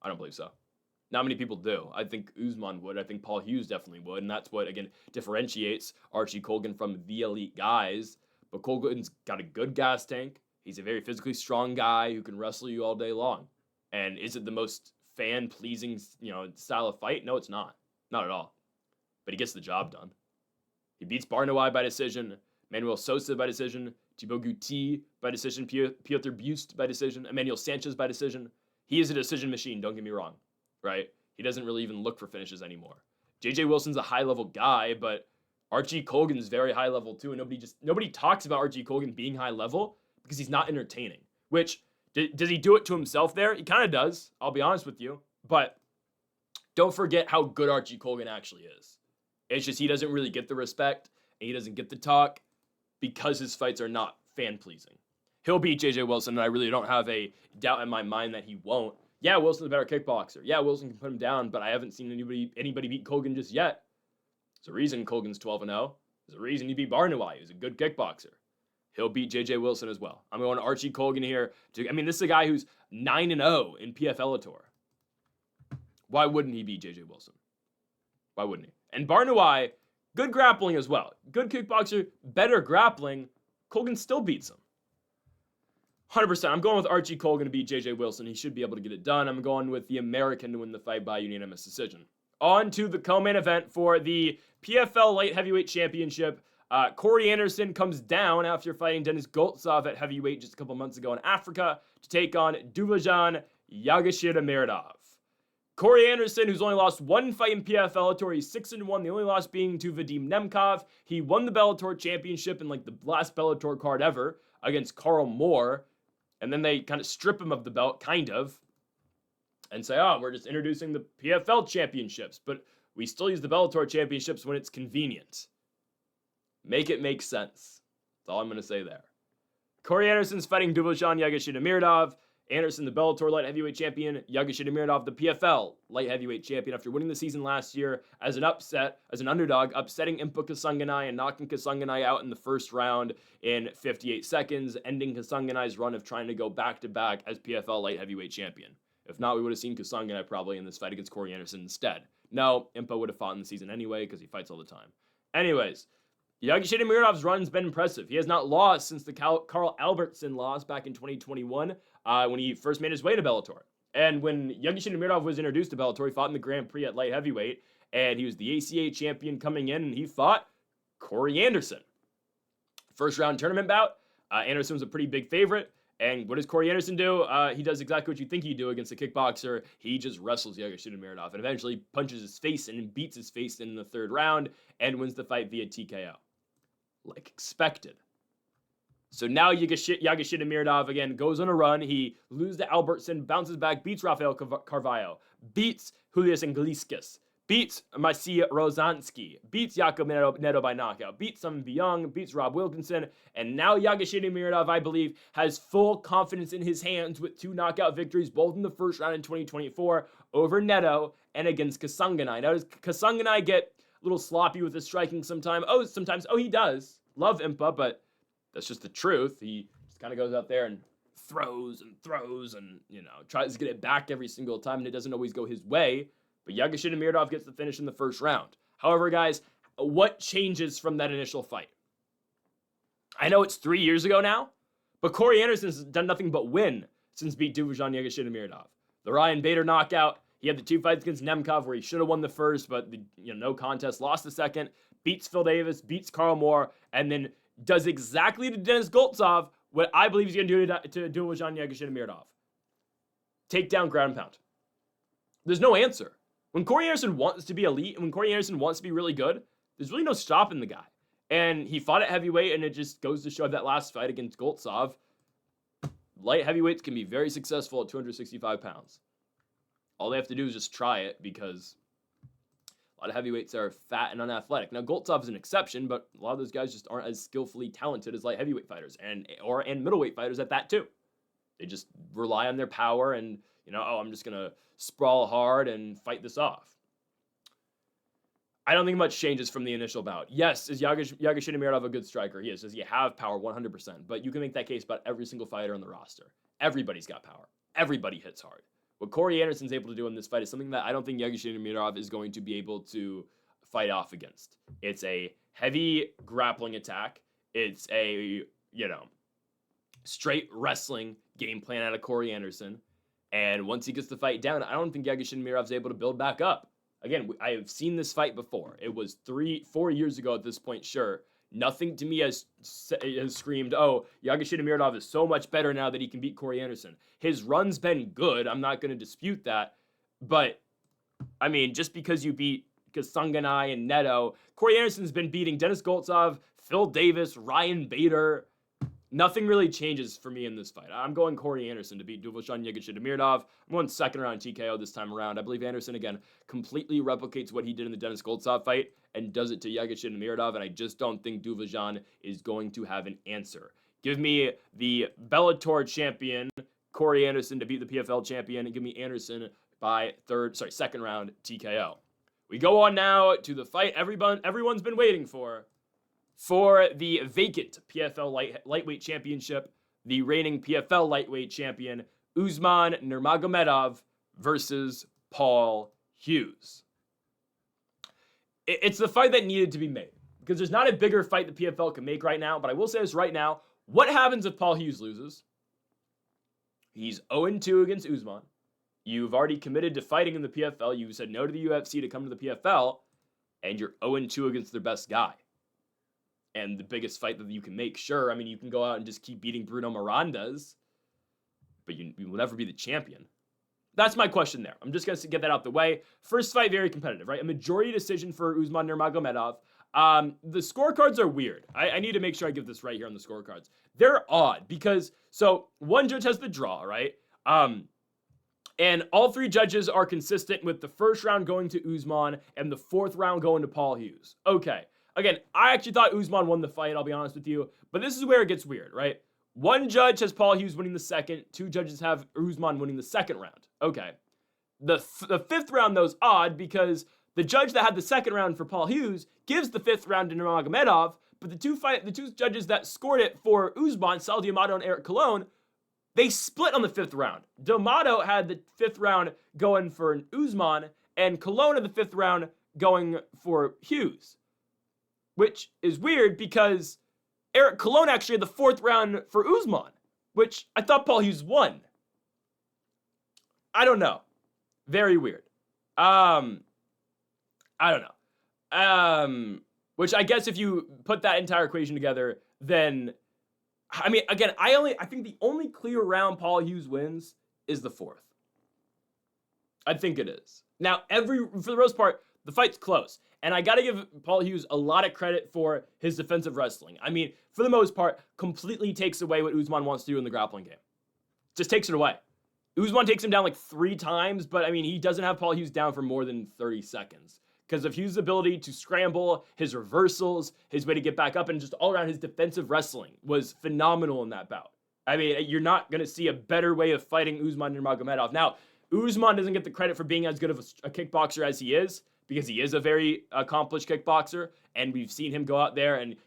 I don't believe so. Not many people do. I think Usman would. I think Paul Hughes definitely would, and that's what, again, differentiates Archie Colgan from the elite guys. But Colgan's got a good gas tank. He's a very physically strong guy who can wrestle you all day long. And is it the most fan-pleasing, style of fight? No, it's not. Not at all. But he gets the job done. He beats Barnawy by decision, Manuel Sosa by decision, Thibaut Gouti by decision, Piotr Bust by decision, Emmanuel Sanchez by decision. He is a decision machine, don't get me wrong, right? He doesn't really even look for finishes anymore. J.J. Wilson's a high-level guy, but Archie Colgan's very high-level too, and nobody talks about Archie Colgan being high-level because he's not entertaining, which... Does he do it to himself there? He kind of does, I'll be honest with you. But don't forget how good Archie Colgan actually is. It's just he doesn't really get the respect, and he doesn't get the talk because his fights are not fan-pleasing. He'll beat J.J. Wilson, and I really don't have a doubt in my mind that he won't. Yeah, Wilson's a better kickboxer. Yeah, Wilson can put him down, but I haven't seen anybody beat Colgan just yet. There's a reason Colgan's 12-0. There's a reason he beat Barnawy. He's a good kickboxer. He'll beat J.J. Wilson as well. I'm going to Archie Colgan here. This is a guy who's 9-0 in PFL Tour. Why wouldn't he beat J.J. Wilson? Why wouldn't he? And Barnawy, good grappling as well. Good kickboxer, better grappling. Colgan still beats him. 100%. I'm going with Archie Colgan to beat J.J. Wilson. He should be able to get it done. I'm going with the American to win the fight by unanimous decision. On to the co-main event for the PFL Light Heavyweight Championship. Corey Anderson comes down after fighting Denis Goltsov at heavyweight just a couple months ago in Africa to take on Dovizhan Yagshimuradov. Corey Anderson, who's only lost one fight in PFL Tour, he's 6-1, the only loss being to Vadim Nemkov. He won the Bellator Championship in the last Bellator card ever against Carl Moore, and then they kind of strip him of the belt, and say, we're just introducing the PFL Championships, but we still use the Bellator Championships when it's convenient. Make it make sense. That's all I'm going to say there. Corey Anderson's fighting Dovizhan Yagshimuradov. Anderson, the Bellator Light Heavyweight Champion. Yagshimuradov, the PFL Light Heavyweight Champion, after winning the season last year as an underdog, upsetting Impa Kasanganay and knocking Kasanganay out in the first round in 58 seconds, ending Kasanganay's run of trying to go back-to-back as PFL Light Heavyweight Champion. If not, we would have seen Kasanganay probably in this fight against Corey Anderson instead. No, Impa would have fought in the season anyway because he fights all the time. Anyways, Yagshimuradov's run's been impressive. He has not lost since the Carl Albertson loss back in 2021 when he first made his way to Bellator. And when Yagshimuradov was introduced to Bellator, he fought in the Grand Prix at light heavyweight, and he was the ACA champion coming in, and he fought Corey Anderson. First round tournament bout, Anderson was a pretty big favorite. And what does Corey Anderson do? He does exactly what you think he'd do against a kickboxer. He just wrestles Yagshimuradov and eventually punches his face and beats his face in the third round and wins the fight via TKO. Like expected. So now Yagshimuradov again goes on a run. He loses to Albertson, bounces back, beats Rafael Carvalho, beats Julius Iglesias, beats Maciej Rozansky, beats Jacob Neto by knockout, beats Sun Byung, beats Rob Wilkinson, and now Yagshimuradov, I believe, has full confidence in his hands with 2 knockout victories, both in the first round in 2024 over Neto and against Kasanganay. Now, does Kasanganay get a little sloppy with his striking sometimes? Sometimes. He does. Love Impa, but that's just the truth. He Just kind of goes out there and throws and, tries to get it back every single time, and it doesn't always go his way. But Yagshimuradov gets the finish in the first round. However, guys, what changes from that initial fight? I know it's 3 years ago now, but Corey Anderson's done nothing but win since beat Dovizhan Yagshimuradov. The Ryan Bader knockout. He had the 2 fights against Nemkov where he should have won the first, but no contest, lost the second. Beats Phil Davis, beats Carl Moore, and then does exactly to Denis Goltsov what I believe he's going to do to Dovizhan Yagshimuradov. Take down ground and pound. There's no answer. When Corey Anderson wants to be elite, and when Corey Anderson wants to be really good, there's really no stopping the guy. And he fought at heavyweight, and it just goes to show that last fight against Goltsov, light heavyweights can be very successful at 265 pounds. All they have to do is just try it, because a lot of heavyweights are fat and unathletic. Now, Goltsov is an exception, but a lot of those guys just aren't as skillfully talented as light heavyweight fighters, and middleweight fighters at that too. They just rely on their power and, I'm just going to sprawl hard and fight this off. I don't think much changes from the initial bout. Yes, is Yagshimuradov a good striker? He is. Does he have power? 100%. But you can make that case about every single fighter on the roster. Everybody's got power. Everybody hits hard. What Corey Anderson's able to do in this fight is something that I don't think Yagshimuradov is going to be able to fight off against. It's a heavy grappling attack. It's a, straight wrestling game plan out of Corey Anderson. And once he gets the fight down, I don't think Yagshimuradov's able to build back up. Again, I have seen this fight before. It was 4 years ago at this point, sure. Nothing to me has screamed, oh, Yagshimuradov is so much better now that he can beat Corey Anderson. His run's been good. I'm not going to dispute that. But, just because you beat Kasanganai and Neto, Corey Anderson's been beating Denis Goltsov, Phil Davis, Ryan Bader. Nothing really changes for me in this fight. I'm going Corey Anderson to beat Dovizhan Yagshimuradov. I'm going second round TKO this time around. I believe Anderson, again, completely replicates what he did in the Denis Goltsov fight and does it to Yagshimuradov, and I just don't think Dovizhan is going to have an answer. Give me the Bellator champion, Corey Anderson, to beat the PFL champion, and give me Anderson by second round TKO. We go on now to the fight everyone's been waiting for the vacant PFL Lightweight Championship, the reigning PFL Lightweight Champion, Usman Nurmagomedov versus Paul Hughes. It's the fight that needed to be made, because there's not a bigger fight the PFL can make right now, but I will say this right now. What happens if Paul Hughes loses? He's 0-2 against Usman. You've already committed to fighting in the PFL. You said no to the UFC to come to the PFL, and you're 0-2 against their best guy. And the biggest fight that you can make, sure. You can go out and just keep beating Bruno Mirandas, but you will never be the champion. That's my question there. I'm just going to get that out the way. First fight, very competitive, right? A majority decision for Usman Nurmagomedov. The scorecards are weird. I need to make sure I give this right here on the scorecards. They're odd because, one judge has the draw, right? And all 3 judges are consistent with the first round going to Usman and the 4th round going to Paul Hughes. Okay. Again, I actually thought Usman won the fight, I'll be honest with you. But this is where it gets weird, right? 1 judge has Paul Hughes winning the second. 2 judges have Usman winning the second round. Okay. The 5th round, though, is odd because the judge that had the second round for Paul Hughes gives the 5th round to Nurmagomedov, but the two judges that scored it for Usman, Sal D'Amato and Eric Colon, they split on the 5th round. D'Amato had the 5th round going for Usman, and Colon had the 5th round going for Hughes. Which is weird because Eric Colon actually had the 4th round for Usman, which I thought Paul Hughes won. I don't know. Very weird. I don't know. Which I guess if you put that entire equation together, then, again, I think the only clear round Paul Hughes wins is the 4th. I think it is. Now, for the most part, the fight's close. And I got to give Paul Hughes a lot of credit for his defensive wrestling. For the most part, completely takes away what Usman wants to do in the grappling game. Just takes it away. Usman takes him down like 3 times, but he doesn't have Paul Hughes down for more than 30 seconds. Because of Hughes' ability to scramble, his reversals, his way to get back up, and just all around his defensive wrestling was phenomenal in that bout. You're not going to see a better way of fighting Usman Nurmagomedov. Now, Usman doesn't get the credit for being as good of a kickboxer as he is, because he is a very accomplished kickboxer, and we've seen him go out there and,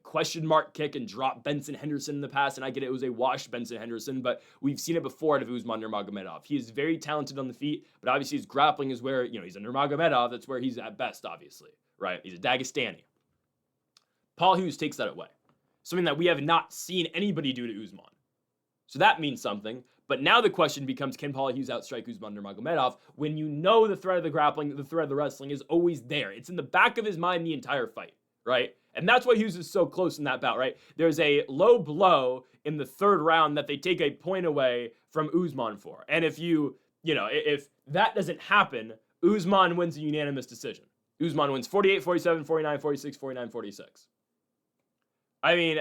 question mark kick and drop Benson Henderson in the past, and I get it was a washed Benson Henderson, but we've seen it before out of Usman Nurmagomedov. He is very talented on the feet, but obviously his grappling is where, he's a Nurmagomedov, that's where he's at best, obviously, right? He's a Dagestani. Paul Hughes takes that away. Something that we have not seen anybody do to Usman. So that means something, but now the question becomes, can Paul Hughes outstrike Usman Nurmagomedov when you know the threat of the grappling, the threat of the wrestling is always there. It's in the back of his mind the entire fight, right? And that's why Hughes is so close in that bout, right? There's a low blow in the third round that they take a point away from Usman for. And if if that doesn't happen, Usman wins a unanimous decision. Usman wins 48-47, 49-46, 49-46. I mean,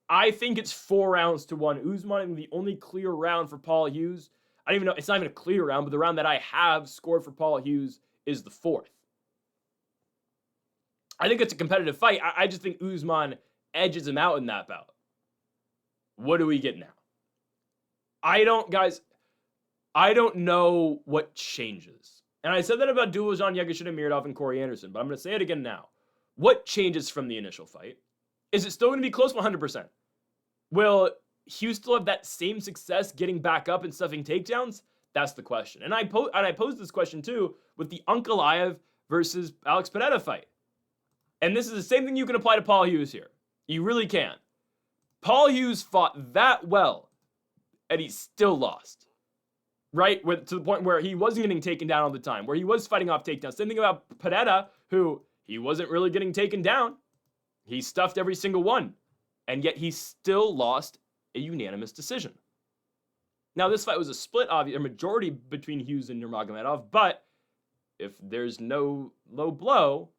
I think it's 4 rounds to 1. Usman, the only clear round for Paul Hughes. I don't even know, it's not even a clear round, but the round that I have scored for Paul Hughes is the 4th. I think it's a competitive fight. I just think Usman edges him out in that bout. What do we get now? I don't know what changes. And I said that about Dafrawy, Yagshimuradov, and Corey Anderson, but I'm going to say it again now. What changes from the initial fight? Is it still going to be close 100%? Will Hughes still have that same success getting back up and stuffing takedowns? That's the question. And I posed this question too with the Ankalaev versus Alex Pereira fight. And this is the same thing you can apply to Paul Hughes here. You really can. Paul Hughes fought that well, and he still lost. Right? To the point where he wasn't getting taken down all the time, where he was fighting off takedowns. Same thing about Pereira, who he wasn't really getting taken down. He stuffed every single one. And yet he still lost a unanimous decision. Now, this fight was a split, a majority between Hughes and Nurmagomedov, but if there's no low blow,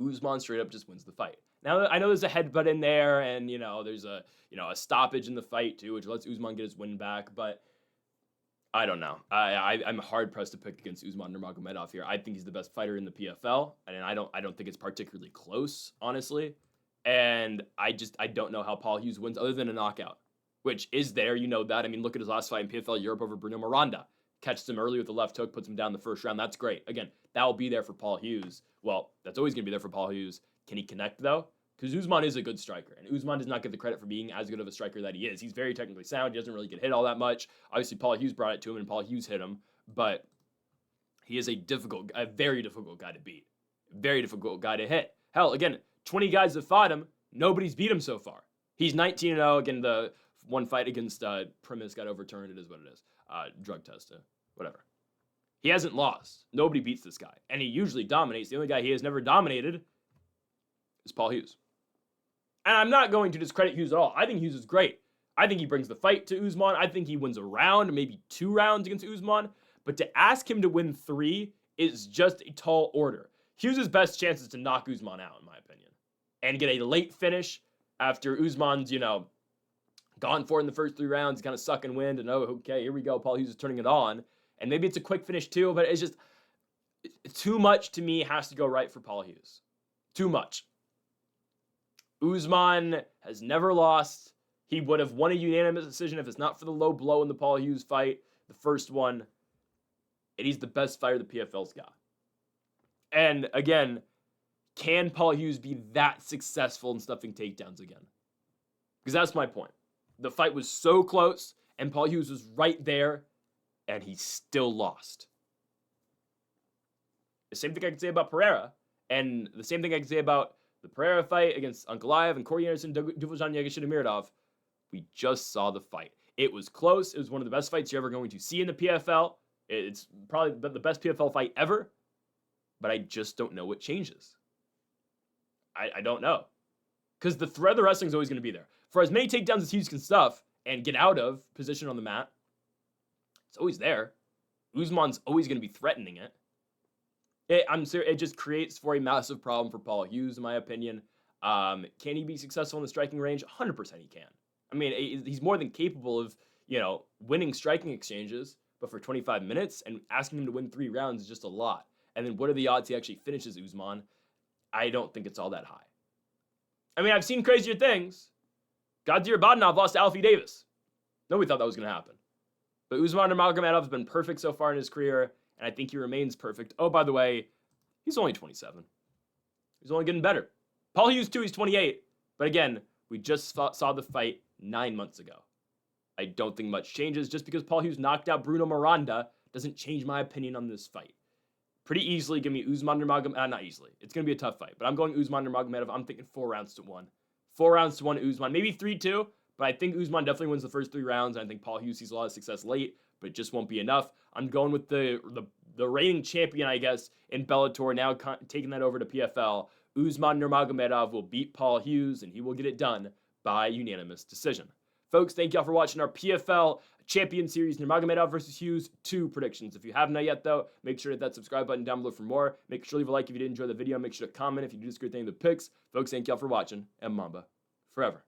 Usman straight up just wins the fight. Now, I know there's a headbutt in there, and, there's a stoppage in the fight, too, which lets Usman get his win back, but I don't know. I'm hard-pressed to pick against Usman Nurmagomedov here. I think he's the best fighter in the PFL, and I don't think it's particularly close, honestly, and I don't know how Paul Hughes wins other than a knockout, which is there, that. I mean, look at his last fight in PFL Europe over Bruno Miranda. Catches him early with the left hook, puts him down the first round. That's great. Again, that will be there for Paul Hughes. Well, that's always going to be there for Paul Hughes. Can he connect, though? Because Usman is a good striker, and Usman does not get the credit for being as good of a striker that he is. He's very technically sound. He doesn't really get hit all that much. Obviously, Paul Hughes brought it to him, and Paul Hughes hit him, but he is a very difficult guy to beat. Very difficult guy to hit. Hell, again, 20 guys that fought him, nobody's beat him so far. He's 19-0. Again, the one fight against Primus got overturned. It is what it is. Drug test, whatever. He hasn't lost. Nobody beats this guy. And he usually dominates. The only guy he has never dominated is Paul Hughes. And I'm not going to discredit Hughes at all. I think Hughes is great. I think he brings the fight to Usman. I think he wins a round, maybe 2 rounds against Usman. But to ask him to win 3 is just a tall order. Hughes' best chance is to knock Usman out, in my opinion. And get a late finish after Usman's, gone for it in the first 3 rounds, kind of sucking wind, and okay, here we go, Paul Hughes is turning it on. And maybe it's a quick finish too, but it's just too much to me has to go right for Paul Hughes. Too much. Usman has never lost. He would have won a unanimous decision if it's not for the low blow in the Paul Hughes fight, the first one. And he's the best fighter the PFL's got. And again, can Paul Hughes be that successful in stuffing takedowns again? Because that's my point. The fight was so close, and Paul Hughes was right there, and he still lost. The same thing I can say about Pereira, and the same thing I can say about the Pereira fight against Ankalaev and Corey Anderson, Dafrawy, Yagshimuradov. We just saw the fight. It was close. It was one of the best fights you're ever going to see in the PFL. It's probably the best PFL fight ever, but I just don't know what changes. I don't know. Because the threat of the wrestling is always going to be there. For as many takedowns as Hughes can stuff and get out of position on the mat, it's always there. Usman's always going to be threatening it. It just creates for a massive problem for Paul Hughes, in my opinion. Can he be successful in the striking range? 100% he can. I mean, he's more than capable of, winning striking exchanges, but for 25 minutes and asking him to win 3 rounds is just a lot. And then what are the odds he actually finishes Usman? I don't think it's all that high. I mean, I've seen crazier things. Godzilla Badenov lost to Alfie Davis. Nobody thought that was going to happen. But Usman Nurmagomedov has been perfect so far in his career, and I think he remains perfect. Oh, by the way, he's only 27. He's only getting better. Paul Hughes too, he's 28. But again, we just saw the fight 9 months ago. I don't think much changes. Just because Paul Hughes knocked out Bruno Miranda doesn't change my opinion on this fight. Pretty easily, give me Usman Nurmagomedov. Not easily. It's going to be a tough fight. But I'm going Usman Nurmagomedov. I'm thinking 4 rounds to 1. 4 rounds to 1 Usman. Maybe 3-2. But I think Usman definitely wins the first 3 rounds. I think Paul Hughes sees a lot of success late, but it just won't be enough. I'm going with the reigning champion, I guess, in Bellator, now taking that over to PFL. Usman Nurmagomedov will beat Paul Hughes, and he will get it done by unanimous decision. Folks, thank y'all for watching our PFL Champion Series Nurmagomedov versus Hughes 2 predictions. If you haven't yet, though, make sure to hit that subscribe button down below for more. Make sure to leave a like if you did enjoy the video. Make sure to comment if you do disagree with any of the picks. Folks, thank y'all for watching, and Mamba forever.